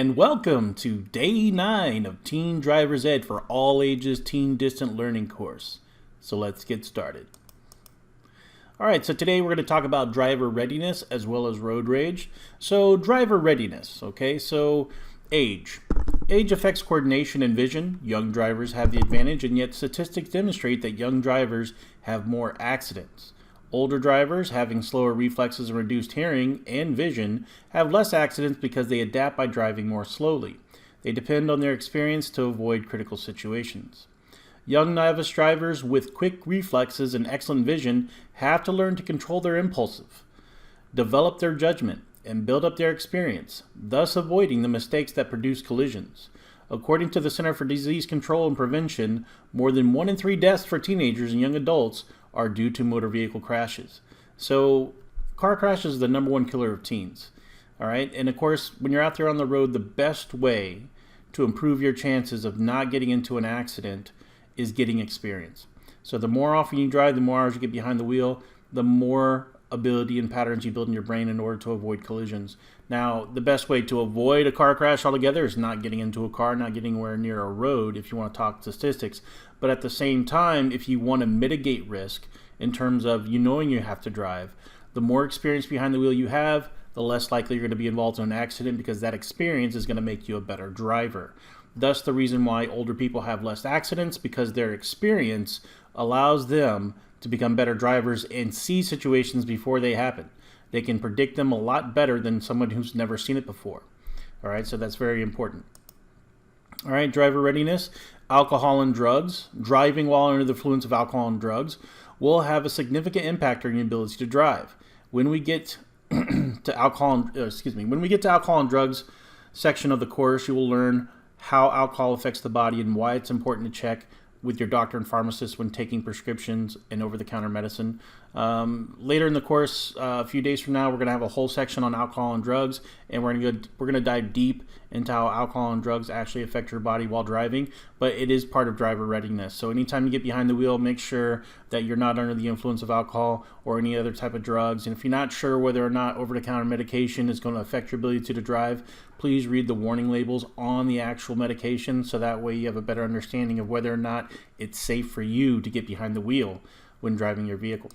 and welcome to Day 9 of Teen Driver's Ed for All Ages Teen Distant Learning course. So let's get started. Alright, so today we're going to talk about driver readiness as well as road rage. So driver readiness, okay, so age. Age affects coordination and vision. Young drivers have the advantage, and yet statistics demonstrate that young drivers have more accidents. Older drivers, having slower reflexes and reduced hearing and vision, have less accidents because they adapt by driving more slowly. They depend on their experience to avoid critical situations. Young novice drivers with quick reflexes and excellent vision have to learn to control their impulses, develop their judgment, and build up their experience, thus avoiding the mistakes that produce collisions. According to the Center for Disease Control and Prevention, more than 1 in 3 deaths for teenagers and young adults are due to motor vehicle crashes. So car crashes is the #1 killer of teens. All right, and of course, when you're out there on the road, the best way to improve your chances of not getting into an accident is getting experience. So the more often you drive, the more hours you get behind the wheel, the more ability and patterns you build in your brain in order to avoid collisions. Now, the best way to avoid a car crash altogether is not getting into a car, not getting anywhere near a road if you want to talk statistics. But at the same time, if you want to mitigate risk in terms of you knowing you have to drive, the more experience behind the wheel you have, the less likely you're going to be involved in an accident because that experience is going to make you a better driver. Thus, the reason why older people have less accidents, because their experience allows them to become better drivers and see situations before they happen. They can predict them a lot better than someone who's never seen it before. All right, so that's very important. All right, driver readiness, alcohol and drugs. Driving while under the influence of alcohol and drugs will have a significant impact on your ability to drive. When we get to alcohol and drugs section of the course, you will learn how alcohol affects the body and why it's important to check with your doctor and pharmacist when taking prescriptions and over-the-counter medicine. Later in the course, a few days from now, we're going to have a whole section on alcohol and drugs, and we're going to dive deep into how alcohol and drugs actually affect your body while driving, but it is part of driver readiness. So anytime you get behind the wheel, make sure that you're not under the influence of alcohol or any other type of drugs. And if you're not sure whether or not over-the-counter medication is going to affect your ability to drive, please read the warning labels on the actual medication so that way you have a better understanding of whether or not it's safe for you to get behind the wheel when driving your vehicle.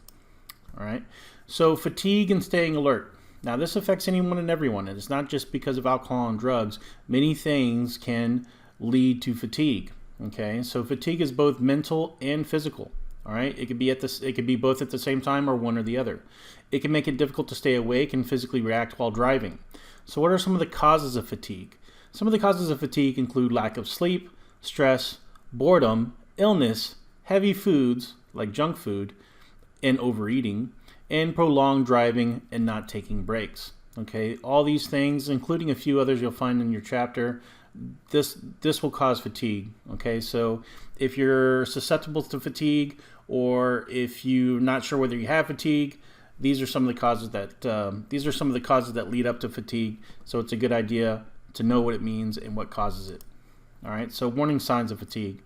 All right. So fatigue and staying alert. Now this affects anyone and everyone, and it's not just because of alcohol and drugs. Many things can lead to fatigue. Okay. So fatigue is both mental and physical. All right. It could be both at the same time or one or the other. It can make it difficult to stay awake and physically react while driving. So what are some of the causes of fatigue? Some of the causes of fatigue include lack of sleep, stress, boredom, illness, heavy foods like junk food, and overeating, and prolonged driving and not taking breaks. Okay, all these things, including a few others you'll find in your chapter, this will cause fatigue. Okay, so if you're susceptible to fatigue, or if you're not sure whether you have fatigue, these are some of the causes that lead up to fatigue. So it's a good idea to know what it means and what causes it. All right. So warning signs of fatigue: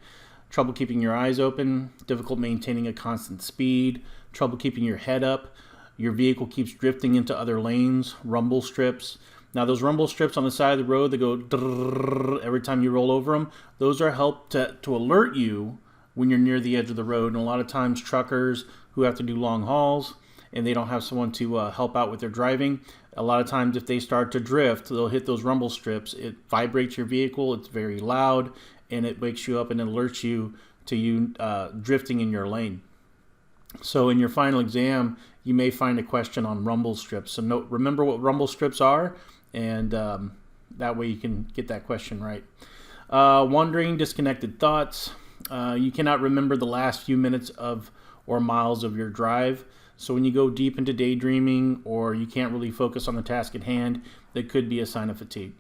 trouble keeping your eyes open, difficult maintaining a constant speed, trouble keeping your head up, your vehicle keeps drifting into other lanes, rumble strips. Now those rumble strips on the side of the road that go drrrr every time you roll over them, those are helped to alert you when you're near the edge of the road. And a lot of times truckers who have to do long hauls and they don't have someone to help out with their driving, a lot of times if they start to drift, they'll hit those rumble strips. It vibrates your vehicle, it's very loud, and it wakes you up and alerts you to drifting in your lane. So in your final exam, you may find a question on rumble strips. So remember what rumble strips are, and that way you can get that question right. Wandering, disconnected thoughts. You cannot remember the last few minutes or miles of your drive. So when you go deep into daydreaming or you can't really focus on the task at hand, that could be a sign of fatigue.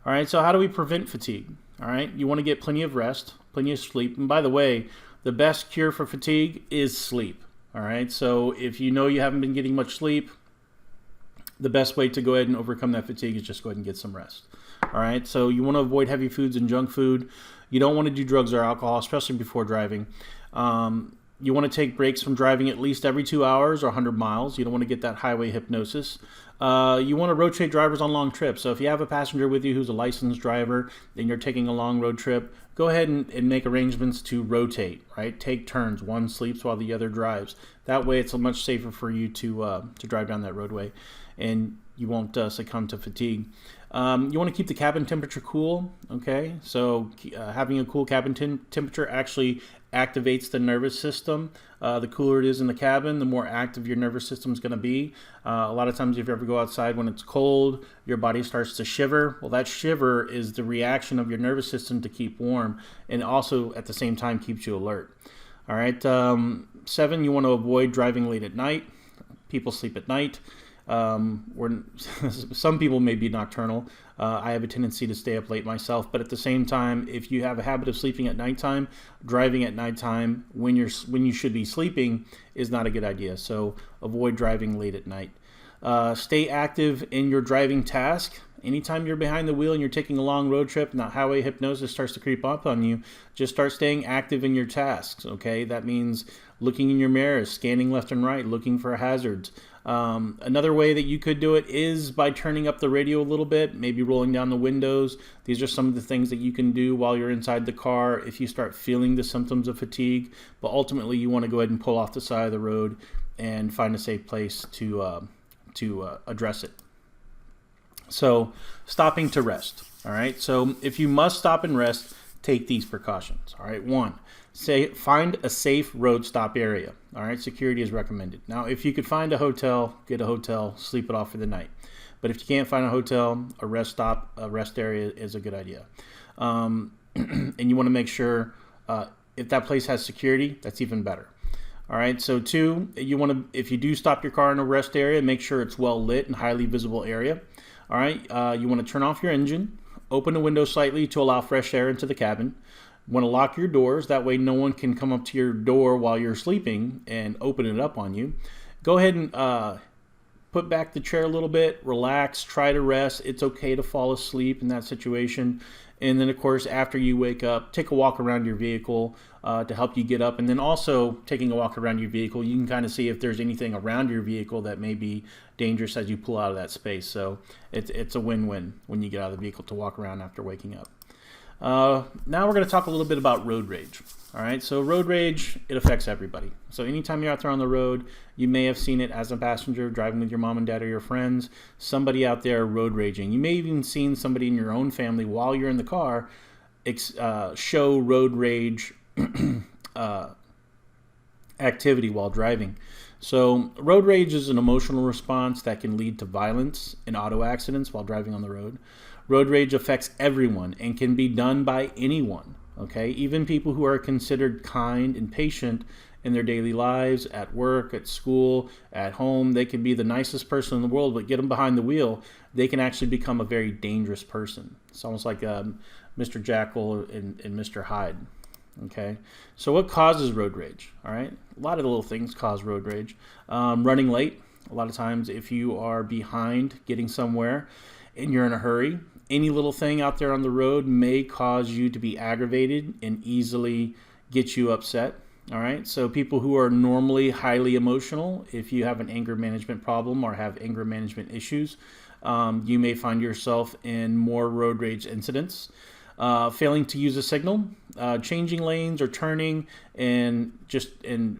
All right, so how do we prevent fatigue? All right, you want to get plenty of rest, plenty of sleep. And by the way, the best cure for fatigue is sleep. All right, so if you know you haven't been getting much sleep, the best way to go ahead and overcome that fatigue is just go ahead and get some rest. All right, so you want to avoid heavy foods and junk food. You don't want to do drugs or alcohol, especially before driving. You want to take breaks from driving at least every 2 hours or 100 miles. You don't want to get that highway hypnosis. You want to rotate drivers on long trips. So if you have a passenger with you who's a licensed driver and you're taking a long road trip, go ahead and make arrangements to rotate, right? Take turns. One sleeps while the other drives. That way it's much safer for you to drive down that roadway, and you won't succumb to fatigue. You want to keep the cabin temperature cool, okay? So having a cool cabin temperature actually activates the nervous system. The cooler it is in the cabin, the more active your nervous system is going to be. A lot of times if you ever go outside when it's cold, your body starts to shiver. Well, that shiver is the reaction of your nervous system to keep warm, and also at the same time keeps you alert. All right, 7, you want to avoid driving late at night. People sleep at night. Some people may be nocturnal. I have a tendency to stay up late myself, but at the same time, if you have a habit of sleeping at nighttime, driving at nighttime when you should be sleeping is not a good idea. So avoid driving late at night. Stay active in your driving task. Anytime you're behind the wheel and you're taking a long road trip and that highway hypnosis starts to creep up on you, just start staying active in your tasks, okay? That means looking in your mirrors, scanning left and right, looking for hazards. Another way that you could do it is by turning up the radio a little bit, maybe rolling down the windows. These are some of the things that you can do while you're inside the car if you start feeling the symptoms of fatigue. But ultimately, you want to go ahead and pull off the side of the road and find a safe place to address it. So stopping to rest. All right. So if you must stop and rest, take these precautions. All right. 1, find a safe road stop area. All right. Security is recommended. Now, if you could find a hotel, get a hotel, sleep it off for the night. But if you can't find a hotel, a rest area is a good idea. And you want to make sure if that place has security, that's even better. All right. So 2, you want to, if you do stop your car in a rest area, make sure it's well lit and highly visible area. All right. You want to turn off your engine, open the window slightly to allow fresh air into the cabin. You want to lock your doors. That way no one can come up to your door while you're sleeping and open it up on you. Go ahead and put back the chair a little bit, relax, try to rest. It's okay to fall asleep in that situation. And then, of course, after you wake up, take a walk around your vehicle to help you get up. And then also taking a walk around your vehicle, you can kind of see if there's anything around your vehicle that may be dangerous as you pull out of that space. So it's a win-win when you get out of the vehicle to walk around after waking up. Now we're going to talk a little bit about road rage. All right, so road rage, it affects everybody. So anytime you're out there on the road, you may have seen it as a passenger driving with your mom and dad or your friends, somebody out there road raging. You may have even seen somebody in your own family while you're in the car show road rage activity while driving. So road rage is an emotional response that can lead to violence and auto accidents while driving on the road. Road rage affects everyone and can be done by anyone, okay? Even people who are considered kind and patient in their daily lives, at work, at school, at home. They can be the nicest person in the world, but get them behind the wheel, they can actually become a very dangerous person. It's almost like Mr. Jekyll and Mr. Hyde, okay? So what causes road rage, all right? A lot of little things cause road rage. Running late. A lot of times if you are behind getting somewhere and you're in a hurry, any little thing out there on the road may cause you to be aggravated and easily get you upset. All right. So people who are normally highly emotional, if you have an anger management problem or have anger management issues, you may find yourself in more road rage incidents. Failing to use a signal, changing lanes or turning, and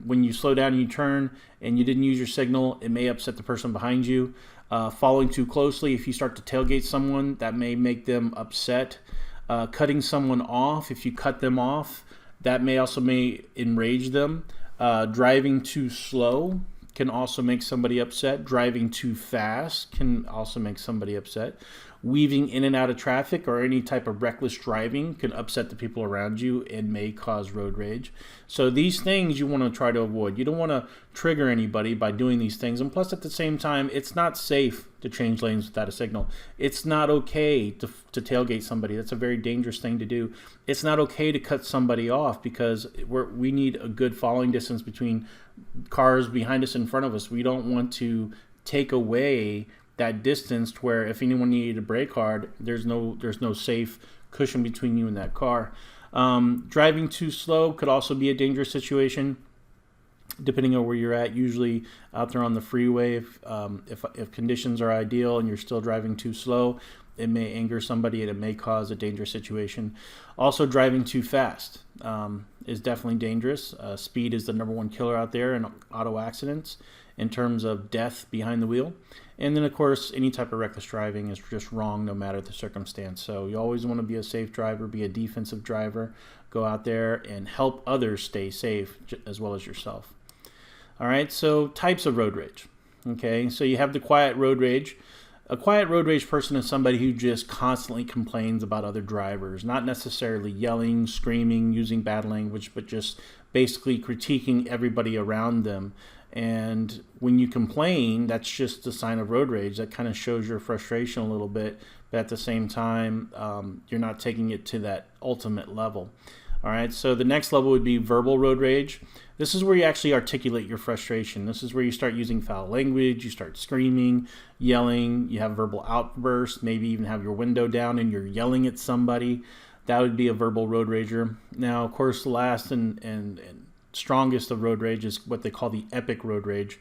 when you slow down and you turn and you didn't use your signal, it may upset the person behind you. Following too closely, if you start to tailgate someone, that may make them upset. Cutting someone off, if you cut them off, that may enrage them. Driving too slow can also make somebody upset. Driving too fast can also make somebody upset. Weaving in and out of traffic or any type of reckless driving can upset the people around you and may cause road rage. So these things you want to try to avoid. You don't want to trigger anybody by doing these things. And plus, at the same time, it's not safe to change lanes without a signal. It's not okay to tailgate somebody. That's a very dangerous thing to do. It's not okay to cut somebody off because we need a good following distance between cars behind us and in front of us. We don't want to take away that distance to where if anyone needed a brake hard, there's no safe cushion between you and that car. Driving too slow could also be a dangerous situation. depending on where you're at. Usually out there on the freeway, if conditions are ideal and you're still driving too slow, it may anger somebody and it may cause a dangerous situation. Also, driving too fast is definitely dangerous. Speed is the #1 killer out there in auto accidents in terms of death behind the wheel. And then, of course, any type of reckless driving is just wrong no matter the circumstance. So you always want to be a safe driver, be a defensive driver, go out there and help others stay safe as well as yourself. All right, so types of road rage. Okay, so you have the quiet road rage. A quiet road rage person is somebody who just constantly complains about other drivers, not necessarily yelling, screaming, using bad language, but just basically critiquing everybody around them. And when you complain, that's just a sign of road rage. That kind of shows your frustration a little bit, but at the same time, you're not taking it to that ultimate level. All right, so the next level would be verbal road rage. This is where you actually articulate your frustration. This is where you start using foul language, you start screaming, yelling, you have verbal outbursts, maybe even have your window down and you're yelling at somebody. That would be a verbal road rager. Now, of course, the last and strongest of road rage is what they call the epic road rage.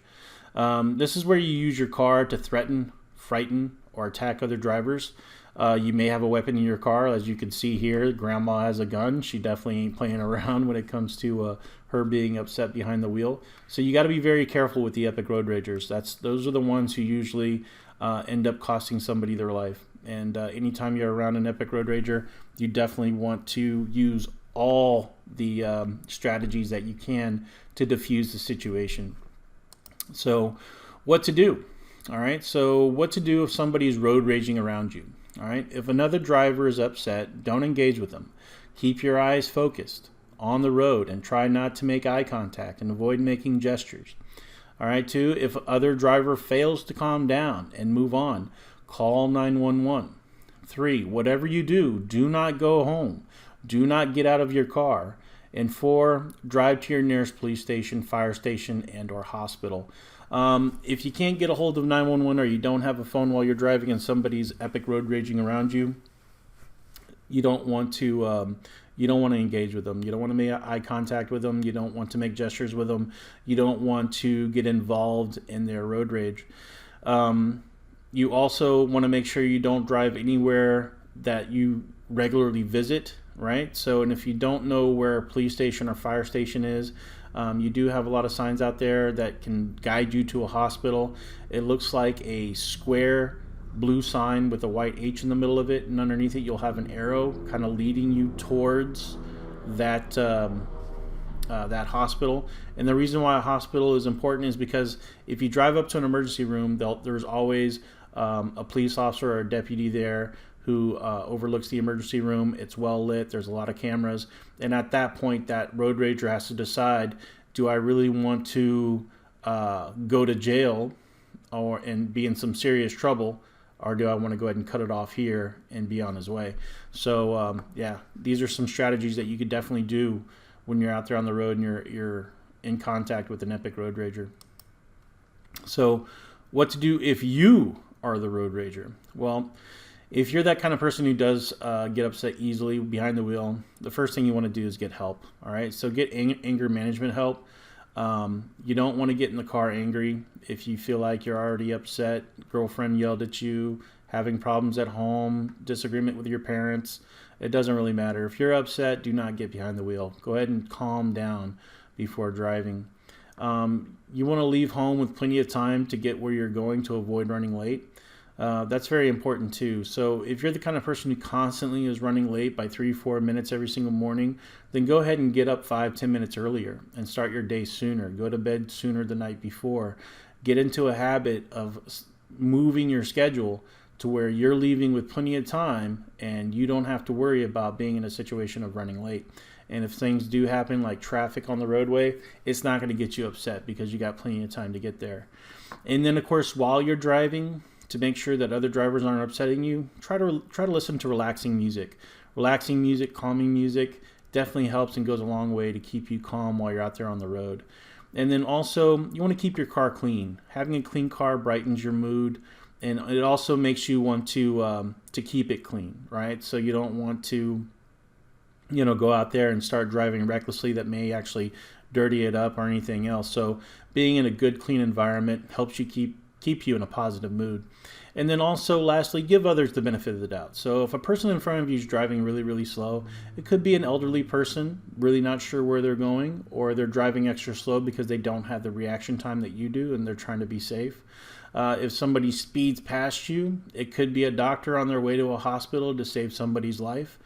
This is where you use your car to threaten, frighten, or attack other drivers. You may have a weapon in your car. As you can see here, Grandma has a gun. She definitely ain't playing around when it comes to her being upset behind the wheel. So you got to be very careful with the epic road ragers. Those are the ones who usually end up costing somebody their life. And anytime you're around an epic road rager, you definitely want to use all the strategies that you can to diffuse the situation. So what to do? All right, so what to do if somebody is road raging around you? All right, if another driver is upset, don't engage with them. Keep your eyes focused on the road and try not to make eye contact and avoid making gestures. All right, 2, if other driver fails to calm down and move on, call 911. 3, whatever you do, do not go home. Do not get out of your car. And 4, drive to your nearest police station, fire station, and or hospital. If you can't get a hold of 911 or you don't have a phone while you're driving and somebody's epic road raging around you, you don't want to engage with them. You don't want to make eye contact with them. You don't want to make gestures with them. You don't want to get involved in their road rage. You also want to make sure you don't drive anywhere that you regularly visit, right? So, and if you don't know where a police station or fire station is, you do have a lot of signs out there that can guide you to a hospital. It looks like a square blue sign with a white H in the middle of it, and underneath it you'll have an arrow kind of leading you towards that that hospital. And the reason why a hospital is important is because if you drive up to an emergency room, there's always a police officer or a deputy there who overlooks the emergency room. It's well lit. There's a lot of cameras. And at that point, that road rager has to decide, do I really want to go to jail and be in some serious trouble, or do I want to go ahead and cut it off here and be on his way? So, yeah, these are some strategies that you could definitely do when you're out there on the road and you're in contact with an epic road rager. So what to do if you are the road rager? Well, if you're that kind of person who does get upset easily behind the wheel, the first thing you want to do is get help. All right, so get anger management help. You don't want to get in the car angry. If you feel like you're already upset, girlfriend yelled at you, having problems at home, disagreement with your parents, it doesn't really matter. If you're upset, do not get behind the wheel. Go ahead and calm down before driving. You want to leave home with plenty of time to get where you're going to avoid running late. That's very important too. So if you're the kind of person who constantly is running late by 3-4 minutes every single morning, then go ahead and get up 5-10 minutes earlier and start your day sooner. Go to bed sooner the night before. Get into a habit of moving your schedule to where you're leaving with plenty of time and you don't have to worry about being in a situation of running late. And if things do happen like traffic on the roadway, it's not going to get you upset because you got plenty of time to get there. And then, of course, while you're driving, to make sure that other drivers aren't upsetting you, try to listen to relaxing music. Relaxing music, calming music definitely helps and goes a long way to keep you calm while you're out there on the road. And then also, you want to keep your car clean. Having a clean car brightens your mood, and it also makes you want to keep it clean, right? So you don't want to go out there and start driving recklessly that may actually dirty it up or anything else. So being in a good, clean environment helps you keep you in a positive mood. And then also, lastly, give others the benefit of the doubt. So if a person in front of you is driving really, really slow, it could be an elderly person really not sure where they're going, or they're driving extra slow because they don't have the reaction time that you do and they're trying to be safe. If somebody speeds past you, it could be a doctor on their way to a hospital to save somebody's life.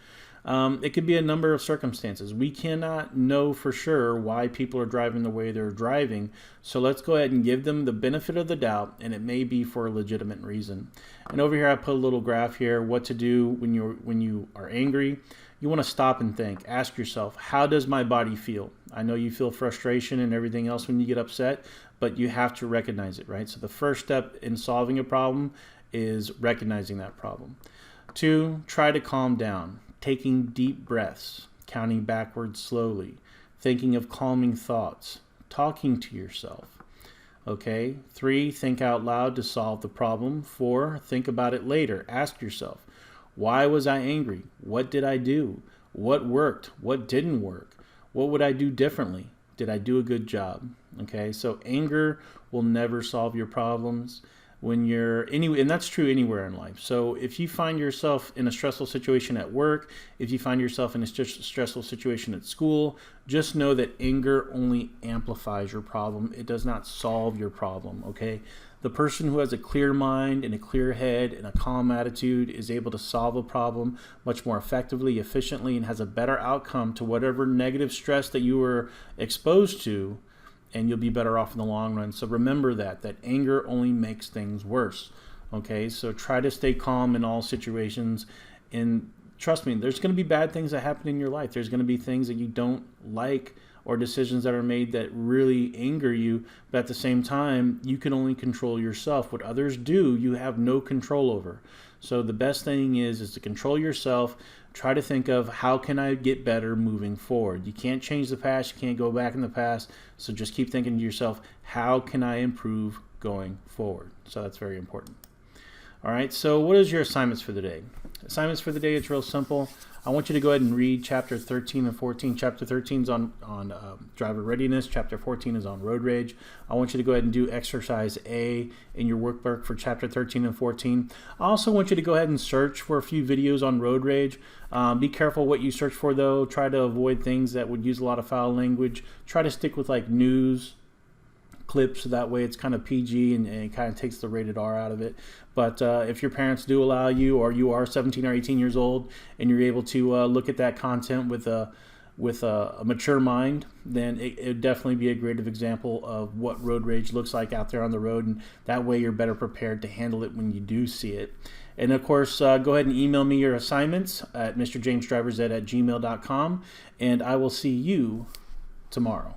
It could be a number of circumstances. We cannot know for sure why people are driving the way they're driving, so let's go ahead and give them the benefit of the doubt, and it may be for a legitimate reason. And over here I put a little graph here, what to do when you are angry. You want to stop and think. Ask yourself, how does my body feel? I know you feel frustration and everything else when you get upset, but you have to recognize it, right? So the first step in solving a problem is recognizing that problem. 2, try to calm down. Taking deep breaths, counting backwards slowly, thinking of calming thoughts, talking to yourself. Okay. 3, think out loud to solve the problem. 4, think about it later. Ask yourself, why was I angry? What did I do? What worked? What didn't work? What would I do differently? Did I do a good job? Okay. So anger will never solve your problems. And that's true anywhere in life. So if you find yourself in a stressful situation at work, if you find yourself in a stressful situation at school, just know that anger only amplifies your problem. It does not solve your problem, okay? The person who has a clear mind and a clear head and a calm attitude is able to solve a problem much more effectively, efficiently, and has a better outcome to whatever negative stress that you were exposed to, and you'll be better off in the long run. So remember that anger only makes things worse. Okay, so try to stay calm in all situations, and trust me, there's going to be bad things that happen in your life. There's going to be things that you don't like, or decisions that are made that really anger you, but at the same time, you can only control yourself. What others do, you have no control over. So the best thing is to control yourself. Try to think of, how can I get better moving forward? You can't change the past, you can't go back in the past, so just keep thinking to yourself, how can I improve going forward? So that's very important. All right, so what is your assignments for the day? Assignments for the day, it's real simple. I want you to go ahead and read chapter 13 and 14. Chapter 13 is on driver readiness. Chapter 14 is on road rage. I want you to go ahead and do exercise A in your workbook for chapter 13 and 14. I also want you to go ahead and search for a few videos on road rage. Be careful what you search for, though. Try to avoid things that would use a lot of foul language. Try to stick with like news clips, so that way it's kind of PG and it kind of takes the rated R out of it. But if your parents do allow you, or you are 17 or 18 years old and you're able to look at that content with a mature mind, then it would definitely be a great example of what road rage looks like out there on the road, and that way you're better prepared to handle it when you do see it. And of course, go ahead and email me your assignments at mrjamesdriverzed@gmail.com, and I will see you tomorrow.